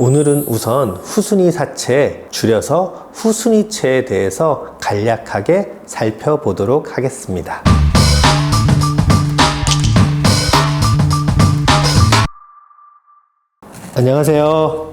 오늘은 우선 후순위 사채, 줄여서 후순위채에 대해서 간략하게 살펴보도록 하겠습니다. 안녕하세요.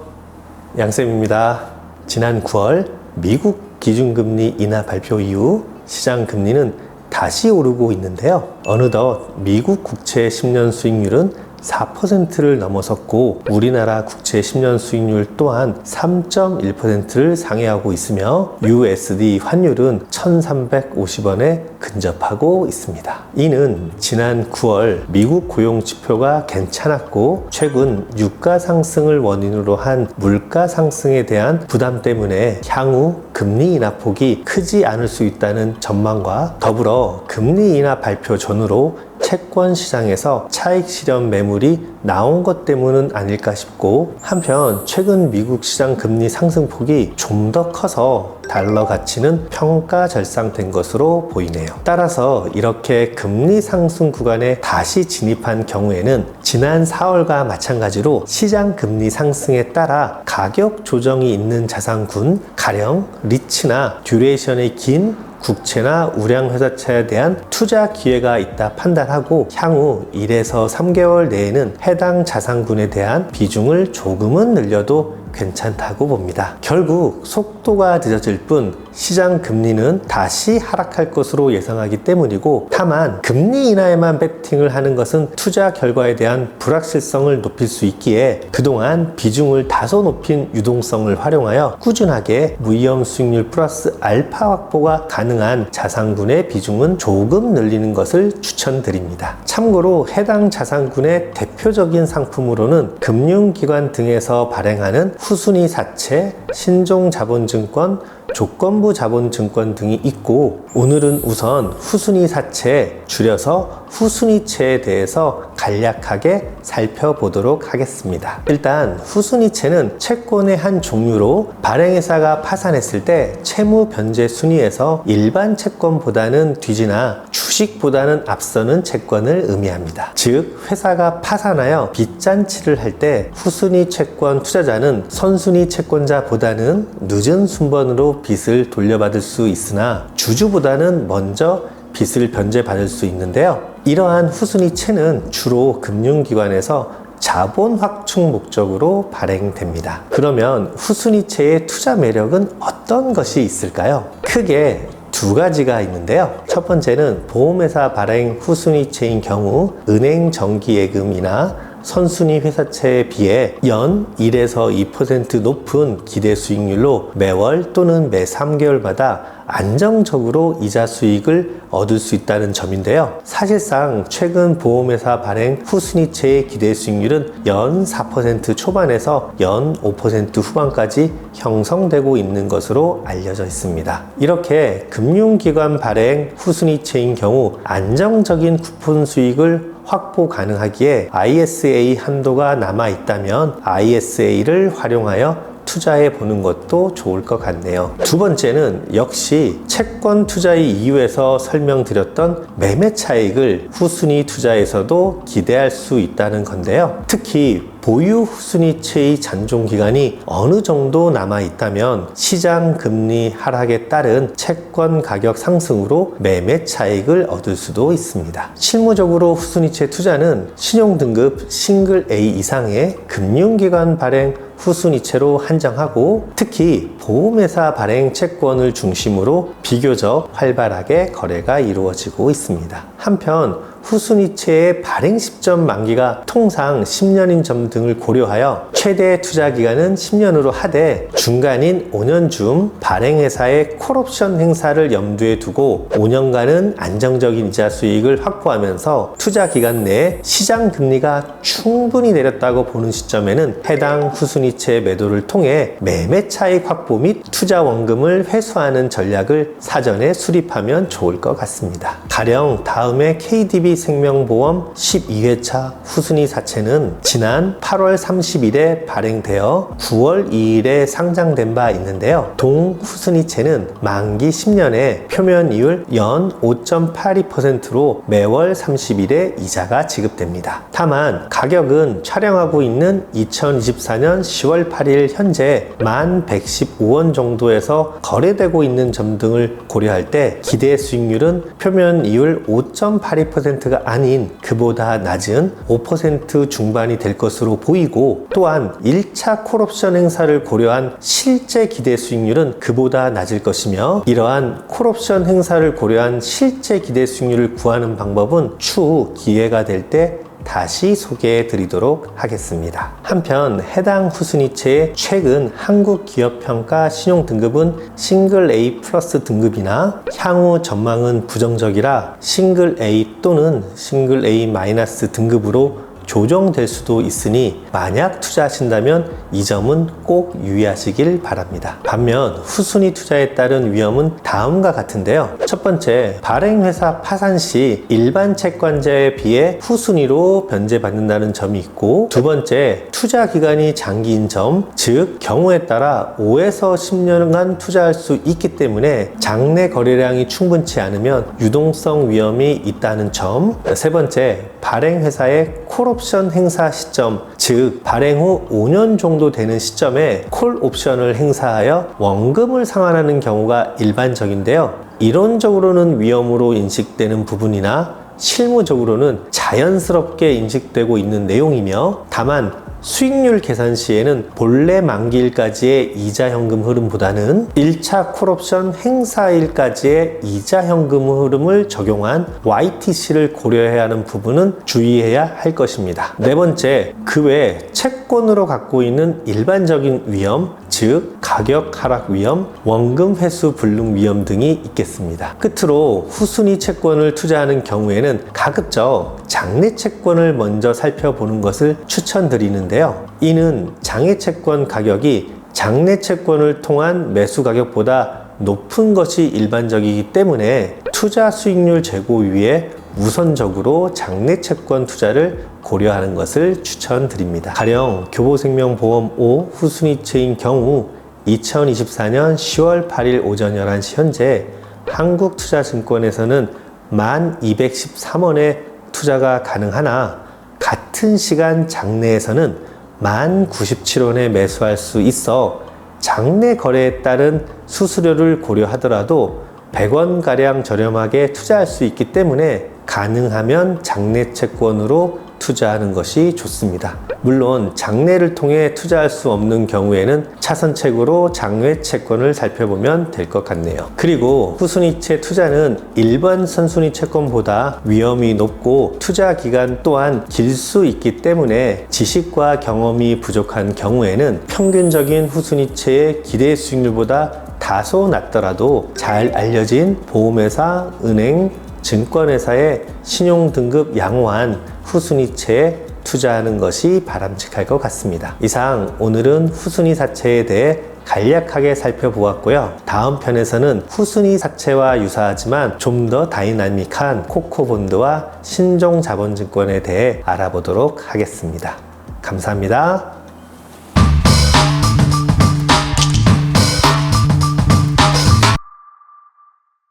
양쌤입니다. 지난 9월 미국 기준금리 인하 발표 이후 시장 금리는 다시 오르고 있는데요. 어느덧 미국 국채 10년 수익률은 4%를 넘어섰고 우리나라 국채 10년 수익률 또한 3.1%를 상회하고 있으며 USD 환율은 1,350원에 근접하고 있습니다. 이는 지난 9월 미국 고용 지표가 괜찮았고 최근 유가 상승을 원인으로 한 물가 상승에 대한 부담 때문에 향후 금리 인하폭이 크지 않을 수 있다는 전망과 더불어 금리 인하 발표 전후로 채권 시장에서 차익 실현 매물이 나온 것 때문은 아닐까 싶고, 한편 최근 미국 시장 금리 상승폭이 좀 더 커서 달러 가치는 평가절상된 것으로 보이네요. 따라서 이렇게 금리 상승 구간에 다시 진입한 경우에는 지난 4월과 마찬가지로 시장 금리 상승에 따라 가격 조정이 있는 자산군, 가령 리츠나 듀레이션이 긴 국채나 우량회사채에 대한 투자 기회가 있다 판단하고 향후 1에서 3개월 내에는 해당 자산군에 대한 비중을 조금은 늘려도 괜찮다고 봅니다. 결국 속도가 늦어질 뿐 시장 금리는 다시 하락할 것으로 예상하기 때문이고, 다만 금리 인하에만 베팅을 하는 것은 투자 결과에 대한 불확실성을 높일 수 있기에 그동안 비중을 다소 높인 유동성을 활용하여 꾸준하게 무위험 수익률 플러스 알파 확보가 가능한 자산군의 비중은 조금 늘리는 것을 추천드립니다. 참고로 해당 자산군의 대표적인 상품으로는 금융기관 등에서 발행하는 후순위 사채, 신종자본증권, 조건부 자본증권 등이 있고, 오늘은 우선 후순위 사채, 줄여서 후순위채에 대해서 간략하게 살펴보도록 하겠습니다. 일단 후순위채는 채권의 한 종류로 발행회사가 파산했을 때 채무 변제 순위에서 일반 채권보다는 뒤지나 주식보다는 앞서는 채권을 의미합니다. 즉 회사가 파산하여 빚잔치를 할 때 후순위 채권 투자자는 선순위 채권자보다는 늦은 순번으로 빚을 돌려받을 수 있으나 주주보다는 먼저 빚을 변제받을 수 있는데요. 이러한 후순위채는 주로 금융기관에서 자본 확충 목적으로 발행됩니다. 그러면 후순위채의 투자 매력은 어떤 것이 있을까요? 크게 두 가지가 있는데요. 첫 번째는 보험회사 발행 후순위채인 경우 은행 정기예금이나 선순위 회사채에 비해 연 1에서 2% 높은 기대 수익률로 매월 또는 매 3개월마다 안정적으로 이자 수익을 얻을 수 있다는 점인데요. 사실상 최근 보험회사 발행 후순위채의 기대 수익률은 연 4% 초반에서 연 5% 후반까지 형성되고 있는 것으로 알려져 있습니다. 이렇게 금융기관 발행 후순위채인 경우 안정적인 쿠폰 수익을 확보 가능하기에 ISA 한도가 남아 있다면 ISA를 활용하여 투자해 보는 것도 좋을 것 같네요. 두 번째는 역시 채권 투자의 이유에서 설명드렸던 매매 차익을 후순위 투자에서도 기대할 수 있다는 건데요. 특히 보유 후순위채의 잔존 기간이 어느 정도 남아 있다면 시장 금리 하락에 따른 채권 가격 상승으로 매매 차익을 얻을 수도 있습니다. 실무적으로 후순위채 투자는 신용등급 싱글 A 이상의 금융기관 발행 후순위채로 한정하고, 특히 보험회사 발행 채권을 중심으로 비교적 활발하게 거래가 이루어지고 있습니다. 한편 후순위채의 발행 시점 만기가 통상 10년인 점 등을 고려하여 최대 투자 기간은 10년으로 하되 중간인 5년 중 발행회사의 콜옵션 행사를 염두에 두고 5년간은 안정적인 이자 수익을 확보하면서 투자 기간 내에 시장 금리가 충분히 내렸다고 보는 시점에는 해당 후순위채 매도를 통해 매매 차익 확보 및 투자 원금을 회수하는 전략을 사전에 수립하면 좋을 것 같습니다. 가령 다음에 KDB KB생명보험 12회차 후순위 사채는 지난 8월 30일에 발행되어 9월 2일에 상장된 바 있는데요. 동후순위채는 만기 10년에 표면이율 연 5.82%로 매월 30일에 이자가 지급됩니다. 다만 가격은 촬영하고 있는 2024년 10월 8일 현재 1115원 정도에서 거래되고 있는 점 등을 고려할 때 기대 수익률은 표면이율 5.82%가 아닌 그보다 낮은 5% 중반이 될 것으로 보이고, 또한 1차 콜옵션 행사를 고려한 실제 기대 수익률은 그보다 낮을 것이며, 이러한 콜옵션 행사를 고려한 실제 기대 수익률을 구하는 방법은 추후 기회가 될 때 다시 소개해 드리도록 하겠습니다. 한편 해당 후순위채의 최근 한국기업평가 신용등급은 싱글 A 플러스 등급이나 향후 전망은 부정적이라 싱글 A 또는 싱글 A 마이너스 등급으로 조정될 수도 있으니 만약 투자하신다면 이 점은 꼭 유의하시길 바랍니다. 반면 후순위 투자에 따른 위험은 다음과 같은데요. 첫 번째, 발행회사 파산 시 일반 채권자에 비해 후순위로 변제받는다는 점이 있고, 두 번째, 투자 기간이 장기인 점, 즉 경우에 따라 5에서 10년간 투자할 수 있기 때문에 장내 거래량이 충분치 않으면 유동성 위험이 있다는 점, 세 번째, 발행회사의 콜옵션 행사 시점, 즉 발행 후 5년 정도 되는 시점에 콜옵션을 행사하여 원금을 상환하는 경우가 일반적인데요. 이론적으로는 위험으로 인식되는 부분이나 실무적으로는 자연스럽게 인식되고 있는 내용이며, 다만 수익률 계산 시에는 본래 만기일까지의 이자 현금 흐름보다는 1차 콜옵션 행사일까지의 이자 현금 흐름을 적용한 YTC를 고려해야 하는 부분은 주의해야 할 것입니다. 네 번째, 그 외 채권으로 갖고 있는 일반적인 위험, 즉 가격 하락 위험, 원금 회수 불능 위험 등이 있겠습니다. 끝으로 후순위 채권을 투자하는 경우에는 가급적 장내 채권을 먼저 살펴보는 것을 추천드리는데요. 이는 장외 채권 가격이 장내 채권을 통한 매수 가격보다 높은 것이 일반적이기 때문에 투자 수익률 제고 위에 우선적으로 장내 채권 투자를 고려하는 것을 추천드립니다. 가령 교보생명보험 5 후순위채인 경우 2024년 10월 8일 오전 11시 현재 한국투자증권에서는 1213원에 투자가 가능하나, 같은 시간 장내에서는 1097원에 매수할 수 있어 장내 거래에 따른 수수료를 고려하더라도 100원가량 저렴하게 투자할 수 있기 때문에 가능하면 장내 채권으로 투자하는 것이 좋습니다. 물론 장내를 통해 투자할 수 없는 경우에는 차선책으로 장외 채권을 살펴보면 될 것 같네요. 그리고 후순위채 투자는 일반 선순위 채권보다 위험이 높고 투자 기간 또한 길 수 있기 때문에 지식과 경험이 부족한 경우에는 평균적인 후순위채의 기대 수익률보다 다소 낮더라도 잘 알려진 보험회사, 은행, 증권회사의 신용등급 양호한 후순위채에 투자하는 것이 바람직할 것 같습니다. 이상 오늘은 후순위 사채에 대해 간략하게 살펴보았고요. 다음 편에서는 후순위 사채와 유사하지만 좀 더 다이나믹한 코코본드와 신종자본증권에 대해 알아보도록 하겠습니다. 감사합니다.